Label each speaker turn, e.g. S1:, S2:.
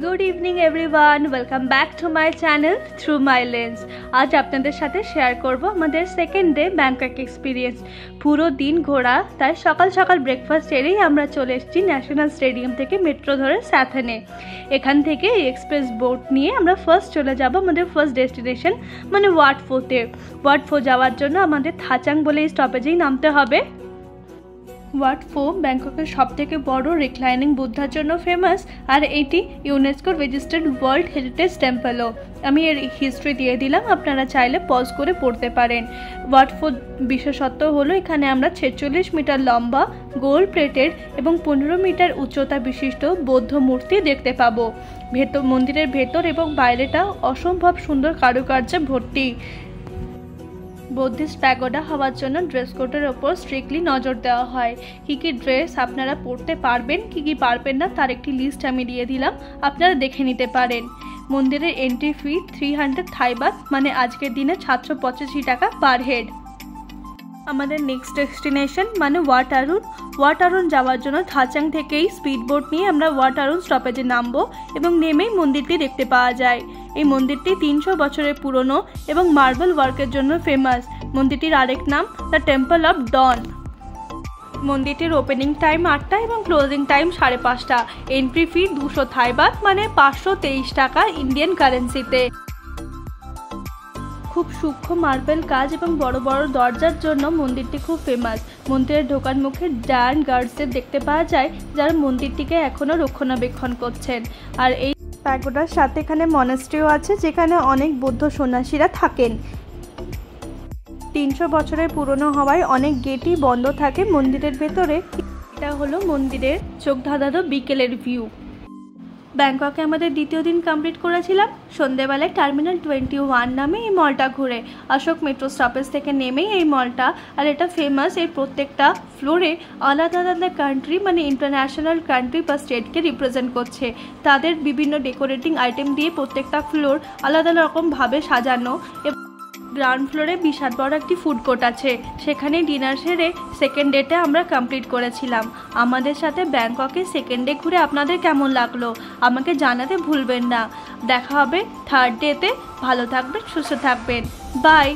S1: Good evening everyone, welcome back to my channel through my lens. আজ আপনাদের সাথে share করব আমাদের সেকেন্ড ডে ব্যাংকক এক্সপিরিয়েন্স। পুরো দিন ঘোরা, তাই সকাল সকাল ব্রেকফাস্ট এরেই আমরা চলে এসেছি ন্যাশনাল স্টেডিয়াম থেকে মেট্রো ধরে স্যাথনে। এখান থেকে এক্সপ্রেস বোট নিয়ে আমরা ফার্স্ট চলে যাব আমাদের ফার্স্ট ডেস্টিনেশন মানে ওয়াট ফোতে। ওয়াট ফো যাওয়ার জন্য আমাদের থাচাং বলে এই স্টপেজেই নামতে হবে। ওয়াট ফো ব্যাংককের সবথেকে বড় রিক্লাইনিং বুদ্ধার জন্য ফেমাস, আর এটি ইউনেস্কোর রেজিস্টার্ড ওয়ার্ল্ড হেরিটেজ টেম্পলও। আমি এর হিস্ট্রি দিয়ে দিলাম, আপনারা চাইলে পজ করে পড়তে পারেন। ওয়াট ফো বিশেষত্ব হলো এখানে আমরা 46 মিটার লম্বা গোল্ড প্লেটেড এবং 15 মিটার উচ্চতা বিশিষ্ট বৌদ্ধ মূর্তি দেখতে পাবো। মন্দিরের ভেতর এবং বাইরেটা অসম্ভব সুন্দর কারুকার্যে ভর্তি। বুদ্ধিস্ট প্যাগোডা হওয়ার জন্য ড্রেস কোডের ওপর স্ট্রিক্টলি নজর দেওয়া হয়। কী কী ড্রেস আপনারা পরতে পারবেন, কী কী পারবেন না তার একটি লিস্ট আমি দিয়ে দিলাম, আপনারা দেখে নিতে পারেন। মন্দিরের এন্ট্রি ফি 300 থাই বাত, মানে আজকের দিনে 785 টাকা পার হেড। আমাদের নেক্সট ডেস্টিনেশন মানে ওয়াট আরুন। ওয়াট আরুন যাওয়ার জন্য থাচাং থেকেই স্পিড বোট নিয়ে আমরা ওয়াট আরুন স্টপেজে নামবো এবং নেমেই মন্দিরটি দেখতে পাওয়া যায়। এই মন্দিরটি 300 বছরের পুরনো এবং মার্বেল ওয়ার্কের জন্য ফেমাস। মন্দিরটির আরেক নাম দ্য টেম্পল অফ ডন। মন্দিরটির ওপেনিং টাইম 8টা এবং ক্লোজিং টাইম 5:30। এন্ট্রি ফি 200 থাই বাত, মানে 523 টাকা ইন্ডিয়ান কারেন্সিতে। খুব সূক্ষ্ম মার্বেল কাজ এবং বড় বড় দরজার জন্য মন্দিরটি খুব ফেমাস। মন্দিরের ঢোকার মুখে জায়ান্ট গার্ডসদের দেখতে পাওয়া যায়, যারা মন্দিরটিকে এখনও রক্ষণাবেক্ষণ করছেন। আর এই প্যাগোডার সাথে এখানে মনাস্ট্রিও আছে, যেখানে অনেক বৌদ্ধ সন্ন্যাসীরা থাকেন। 300 বছরের পুরনো হওয়ায় অনেক গেটই বন্ধ থাকে মন্দিরের ভেতরে। এটা হলো মন্দিরের চোখ ধাঁধানো বিকেলের ভিউ। ব্যাংককে আমাদের দ্বিতীয় দিন কমপ্লিট করেছিলাম সন্ধ্যেবেলায় টার্মিনাল 21 নামে এই মলটা ঘুরে। অশোক মেট্রো স্টপেজ থেকে নেমেই এই মলটা, আর এটা ফেমাস। এর প্রত্যেকটা ফ্লোরে আলাদা আলাদা কান্ট্রি মানে ইন্টারন্যাশনাল কান্ট্রি বা স্টেটকে রিপ্রেজেন্ট করছে। তাদের বিভিন্ন ডেকোরেটিং আইটেম দিয়ে প্রত্যেকটা ফ্লোর আলাদা রকমভাবে সাজানো। গ্রাউন্ড ফ্লোরে বিশাল বড় একটি ফুড কোর্ট আছে, সেখানে ডিনার সেরে সেকেন্ড ডেতে আমরা কমপ্লিট করেছিলাম। আমাদের সাথে ব্যাংককে সেকেন্ড ডে ঘুরে আপনাদের কেমন লাগলো আমাকে জানাতে ভুলবেন না। দেখা হবে থার্ড ডেতে। ভালো থাকবেন, সুস্থ থাকবেন, বাই।